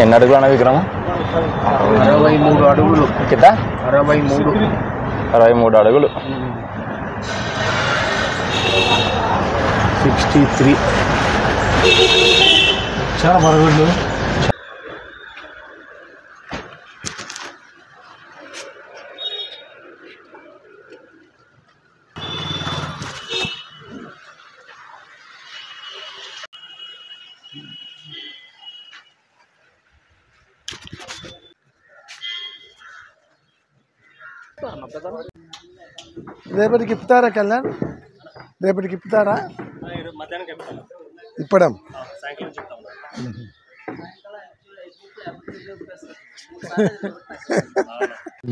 ఎన్ని అడుగులు అన్న విగ్రహం? 63 అడుగులు. కింద 63 అడుగులు. 63 చాలా మరుగుళ్ళు. రేపటికి ఇప్పుతారా కళ్యాణ్? రేపటికి ఇప్పుతారా? ఇప్పడం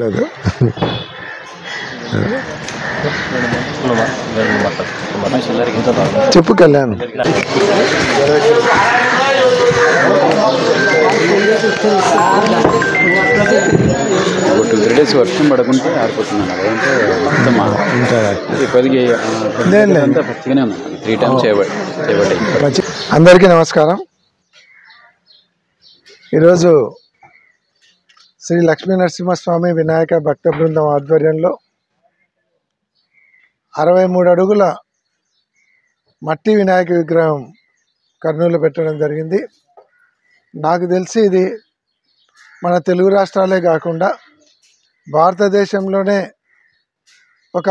లేదు. చెప్పు కళ్యాణ్. ఒక 2-3 days వర్షం పడకుంటే ఆరిపోతుంది. అదేంటే ఇప్పటికీ పచ్చిగానే ఉంది. 3 times చేయబట్టి. అందరికీ నమస్కారం. ఈరోజు శ్రీ లక్ష్మీ నరసింహస్వామి వినాయక భక్త బృందం ఆధ్వర్యంలో 63 అడుగుల మట్టి వినాయక విగ్రహం కర్నూలు పెట్టడం జరిగింది. నాకు తెలిసి ఇది మన తెలుగు రాష్ట్రాలే కాకుండా భారతదేశంలోనే ఒక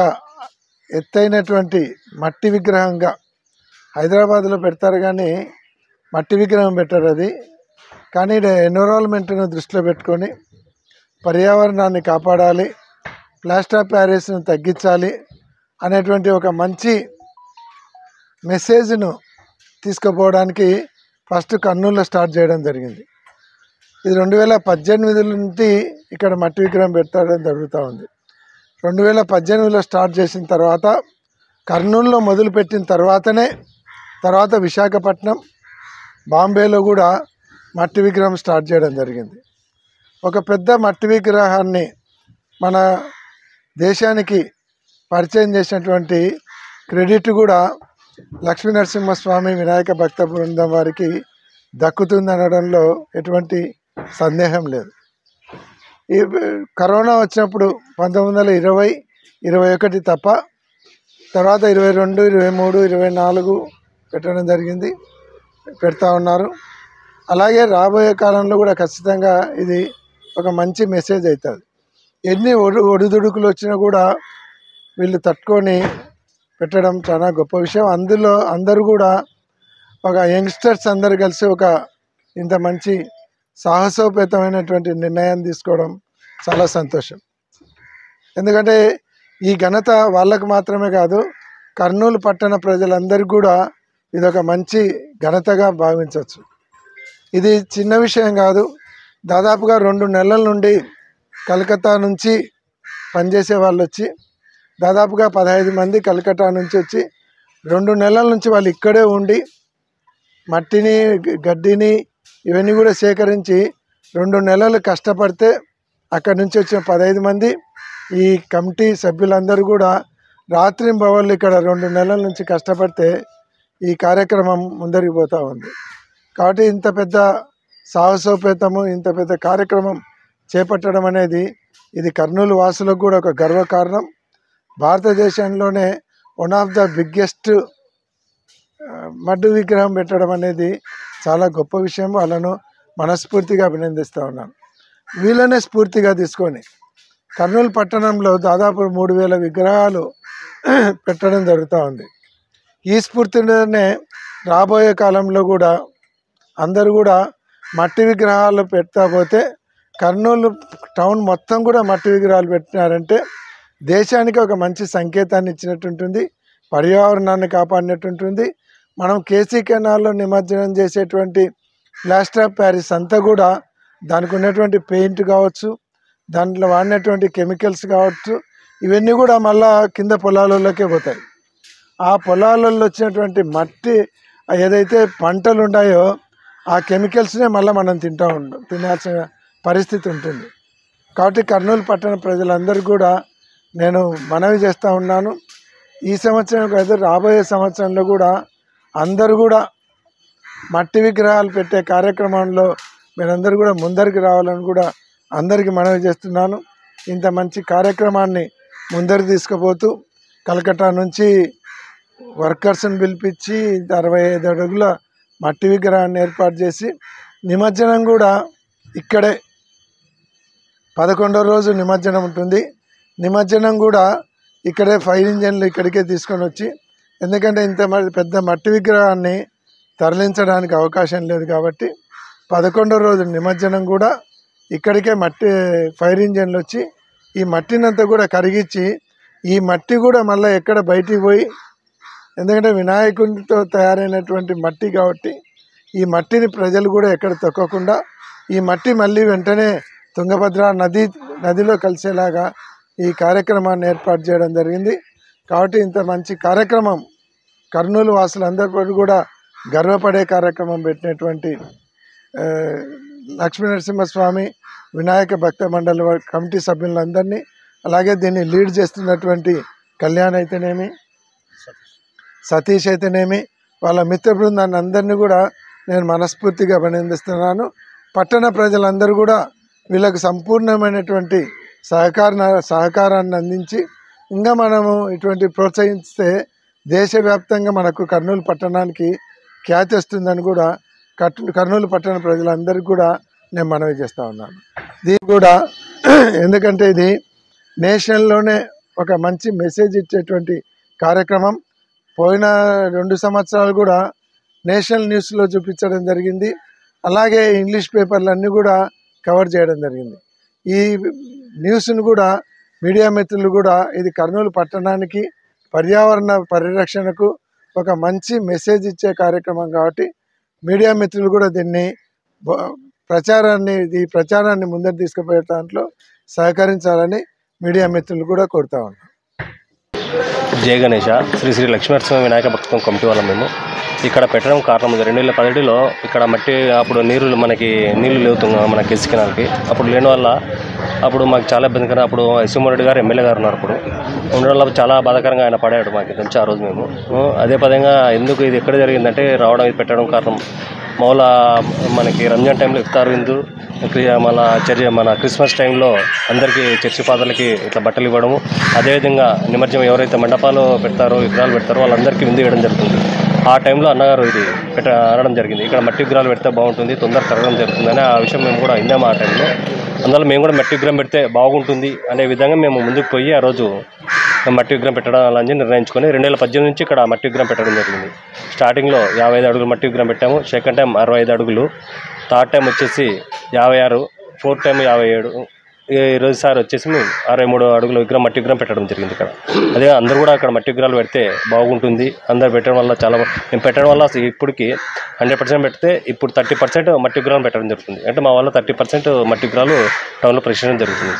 ఎత్తైనటువంటి మట్టి విగ్రహంగా హైదరాబాద్లో పెడతారు, కానీ మట్టి విగ్రహం పెట్టారు. అది కానీ ఎన్విరాన్మెంట్ను దృష్టిలో పెట్టుకొని పర్యావరణాన్ని కాపాడాలి, ప్లాస్టర్ ఆఫ్ ప్యారిస్ను తగ్గించాలి అనేటువంటి ఒక మంచి మెసేజ్ను తీసుకుపోవడానికి ఫస్ట్ కర్నూలులో స్టార్ట్ చేయడం జరిగింది. ఇది 2018 నుండి ఇక్కడ మట్టి విగ్రహం పెట్టడం జరుగుతూ ఉంది. 2018లో స్టార్ట్ చేసిన తర్వాత కర్నూలులో మొదలుపెట్టిన తర్వాత విశాఖపట్నం, బాంబేలో కూడా మట్టి విగ్రహం స్టార్ట్ చేయడం జరిగింది. ఒక పెద్ద మట్టి విగ్రహాన్ని మన దేశానికి పరిచయం చేసినటువంటి క్రెడిట్ కూడా లక్ష్మీ నరసింహస్వామి వినాయక భక్త బృందం వారికి దక్కుతుందనడంలో ఎటువంటి సందేహం లేదు. ఈ కరోనా వచ్చినప్పుడు 1920, 21 తప్ప తర్వాత 22, 23, 24 పెట్టడం జరిగింది, పెడతా ఉన్నారు. అలాగే రాబోయే కాలంలో కూడా ఖచ్చితంగా ఇది ఒక మంచి మెసేజ్ అవుతుంది. ఎన్ని ఒడిదుడుకులు వచ్చినా కూడా వీళ్ళు తట్టుకొని పెట్టడం చాలా గొప్ప విషయం. అందులో అందరూ కూడా ఒక యంగ్స్టర్స్ అందరు కలిసి ఒక ఇంత మంచి సాహసోపేతమైనటువంటి నిర్ణయాన్ని తీసుకోవడం చాలా సంతోషం. ఎందుకంటే ఈ ఘనత వాళ్ళకు మాత్రమే కాదు, కర్నూలు పట్టణ ప్రజలందరికీ కూడా ఇదొక మంచి ఘనతగా భావించవచ్చు. ఇది చిన్న విషయం కాదు. దాదాపుగా 2 నెలల నుండి కలకత్తా నుంచి పనిచేసే వాళ్ళు వచ్చి, దాదాపుగా 15 మంది కలకత్తా నుంచి వచ్చి 2 నెలల నుంచి వాళ్ళు ఇక్కడే ఉండి మట్టిని, గడ్డిని ఇవన్నీ కూడా సేకరించి 2 నెలలు కష్టపడితే అక్కడి నుంచి వచ్చిన 15 మంది ఈ కమిటీ సభ్యులందరూ కూడా రాత్రింబవళ్ళు ఇక్కడ 2 నెలల నుంచి కష్టపడితే ఈ కార్యక్రమం ముందరికి పోతూ ఉంది. కాబట్టి ఇంత పెద్ద సాహసోపేతము, ఇంత పెద్ద కార్యక్రమం చేపట్టడం అనేది ఇది కర్నూలు వాసులకు కూడా ఒక గర్వకారణం. భారతదేశంలోనే వన్ ఆఫ్ ద బిగ్గెస్ట్ మడ్డు విగ్రహం పెట్టడం అనేది చాలా గొప్ప విషయం. వాళ్ళను మనస్ఫూర్తిగా అభినందిస్తూ ఉన్నాను. వీళ్ళనే స్ఫూర్తిగా తీసుకొని కర్నూలు పట్టణంలో దాదాపు 3000 విగ్రహాలు పెట్టడం జరుగుతూ ఉంది. ఈ స్ఫూర్తిలోనే రాబోయే కాలంలో కూడా అందరూ కూడా మట్టి విగ్రహాలు పెడతా పోతే కర్నూలు టౌన్ మొత్తం కూడా మట్టి విగ్రహాలు పెట్టినారంటే దేశానికి ఒక మంచి సంకేతాన్ని ఇచ్చినట్టు ఉంటుంది, పర్యావరణాన్ని కాపాడినట్టు ఉంటుంది. మనం కేసీ కెనాల్లో నిమజ్జనం చేసేటువంటి ప్లాస్టర్ ఆఫ్ ప్యారిస్ అంతా కూడా దానికి ఉన్నటువంటి పెయింట్ కావచ్చు, దాంట్లో వాడినటువంటి కెమికల్స్ కావచ్చు, ఇవన్నీ కూడా మళ్ళా కింద పొలాలలోకే పోతాయి. ఆ పొలాలలో వచ్చినటువంటి మట్టి ఏదైతే పంటలు ఉన్నాయో ఆ కెమికల్స్నే మళ్ళీ మనం తినాల్సిన పరిస్థితి ఉంటుంది. కాబట్టి కర్నూలు పట్టణ ప్రజలందరూ కూడా నేను మనవి చేస్తూ ఉన్నాను, ఈ సంవత్సరం కాదు రాబోయే సంవత్సరంలో కూడా అందరూ కూడా మట్టి విగ్రహాలు పెట్టే కార్యక్రమంలో మీరందరూ కూడా ముందరికి రావాలని కూడా అందరికీ మనవి చేస్తున్నాను. ఇంత మంచి కార్యక్రమాన్ని ముందరికి తీసుకుపోతూ కలకట్టా నుంచి వర్కర్స్ని పిలిపించి 65 అడుగుల మట్టి విగ్రహాన్ని ఏర్పాటు చేసి నిమజ్జనం కూడా ఇక్కడే 11వ రోజు నిమజ్జనం ఉంటుంది. నిమజ్జనం కూడా ఇక్కడే ఫైర్ ఇంజన్లు ఇక్కడికే తీసుకొని వచ్చి, ఎందుకంటే ఇంత పెద్ద మట్టి విగ్రహాన్ని తరలించడానికి అవకాశం లేదు కాబట్టి 11వ రోజు నిమజ్జనం కూడా ఇక్కడికే ఫైర్ ఇంజన్లు వచ్చి ఈ మట్టినంతా కూడా కరిగించి, ఈ మట్టి కూడా మళ్ళీ ఎక్కడ బయటికి పోయి, ఎందుకంటే వినాయకునితో తయారైనటువంటి మట్టి కాబట్టి ఈ మట్టిని ప్రజలు కూడా ఎక్కడ తొక్కకుండా ఈ మట్టి మళ్ళీ వెంటనే తుంగభద్ర నదిలో కలిసేలాగా ఈ కార్యక్రమాన్ని ఏర్పాటు చేయడం జరిగింది. కాబట్టి ఇంత మంచి కార్యక్రమం కర్నూలు వాసులందరిపై కూడా గర్వపడే కార్యక్రమం పెట్టినటువంటి లక్ష్మీ నరసింహస్వామి వినాయక భక్త మండలి కమిటీ సభ్యులందరినీ, అలాగే దీన్ని లీడ్ చేస్తున్నటువంటి కళ్యాణ్ అయితేనేమి, సతీష్ అయితేనేమి, వాళ్ళ మిత్ర బృందాన్ని అందరినీ కూడా నేను మనస్ఫూర్తిగా అభినందిస్తున్నాను. పట్టణ ప్రజలందరూ కూడా వీళ్ళకు సంపూర్ణమైనటువంటి సహకారాన్ని అందించి ఇంకా మనము ఇటువంటి ప్రోత్సహిస్తే దేశవ్యాప్తంగా మనకు కర్నూలు పట్టణానికి ఖ్యాతి వస్తుందని కూడా కర్నూలు పట్టణ ప్రజలందరికీ కూడా నేను మనవి చేస్తూ ఉన్నాను. దీనికి కూడా ఎందుకంటే ఇది నేషనల్లోనే ఒక మంచి మెసేజ్ ఇచ్చేటువంటి కార్యక్రమం. పోయిన 2 సంవత్సరాలు కూడా నేషనల్ న్యూస్లో చూపించడం జరిగింది. అలాగే ఇంగ్లీష్ పేపర్లన్నీ కూడా కవర్ చేయడం జరిగింది. ఈ న్యూస్ను కూడా మీడియా మిత్రులు కూడా ఇది కర్నూలు పట్టణానికి పర్యావరణ పరిరక్షణకు ఒక మంచి మెసేజ్ ఇచ్చే కార్యక్రమం కాబట్టి మీడియా మిత్రులు కూడా దీన్ని ప్రచారాన్ని ముందరు తీసుకుపోయే దాంట్లో సహకరించాలని మీడియా మిత్రులు కూడా కోరుతా ఉన్నాం. జయ గణేష. శ్రీ లక్ష్మీనరసింహ వినాయక భక్తం కమిటీ వాళ్ళం మేము ఇక్కడ పెట్టడం కారణం 2017లో ఇక్కడ మట్టి అప్పుడు మనకి నీళ్లు లేవుతుంది మన కేసీ కెనాల్కి. అప్పుడు లేని వల్ల అప్పుడు మాకు చాలా ఇబ్బంది కదా. అప్పుడు రెడ్డి గారు ఎమ్మెల్యే గారు ఉన్నారు. అప్పుడు ఉండడం వల్ల చాలా బాధాకరంగా ఆయన పడాడు మాకు తెలిసి ఆ రోజు మేము. అదే పదంగా ఎందుకు ఇది ఎక్కడ జరిగిందంటే రావడం ఇది పెట్టడం కారణం మౌలా మనకి రంజాన్ టైంలో ఇఫ్తార్ విందు, మన క్రిస్మస్ టైంలో అందరికీ చర్చి ఫాదర్లకి ఇట్లా బట్టలు ఇవ్వడము, అదేవిధంగా నిమజ్జనం ఎవరైతే మండపాలు పెడతారో విగ్రహాలు పెడతారో వాళ్ళందరికీ విందు ఇవ్వడం జరుగుతుంది. ఆ టైంలో అన్నగారు ఇది అనడం జరిగింది, ఇక్కడ మట్టి విగ్రహాలు పెడితే బాగుంటుంది, తొందరగా కరగడం జరుగుతుందని. ఆ విషయం మేము కూడా విన్నాము ఆ టైంలో. అందువల్ల మేము కూడా మట్టి విగ్రహం పెడితే బాగుంటుంది అనే విధంగా మేము ముందుకు పోయి ఆ రోజు మట్టి విగ్రహం పెట్టడం అని నిర్ణయించుకొని 2018 నుంచి ఇక్కడ మట్టి విగ్రహం పెట్టడం జరిగింది. స్టార్టింగ్లో 55 అడుగులు మట్టి విగ్రహం పెట్టాము, సెకండ్ టైం 65 అడుగులు, థర్డ్ టైం వచ్చేసి 56, ఫోర్త్ టైం 57, ఈరోజుసారి వచ్చేసి 63 అడుగుల విగ్రహం మట్టి విగ్రహం పెట్టడం జరిగింది ఇక్కడ. అదే అందరూ కూడా అక్కడ మట్టి విగ్రహాలు పెడితే బాగుంటుంది, అందరు పెట్టడం వల్ల చాలా మేము పెట్టడం వల్ల ఇప్పటికి 100% పెడితే ఇప్పుడు 30% మట్టి విగ్రహాలు పెట్టడం జరుగుతుంది. అంటే మా వల్ల 30% మట్టి విగ్రహాలు టౌన్లో ప్రశ్నించడం జరుగుతుంది.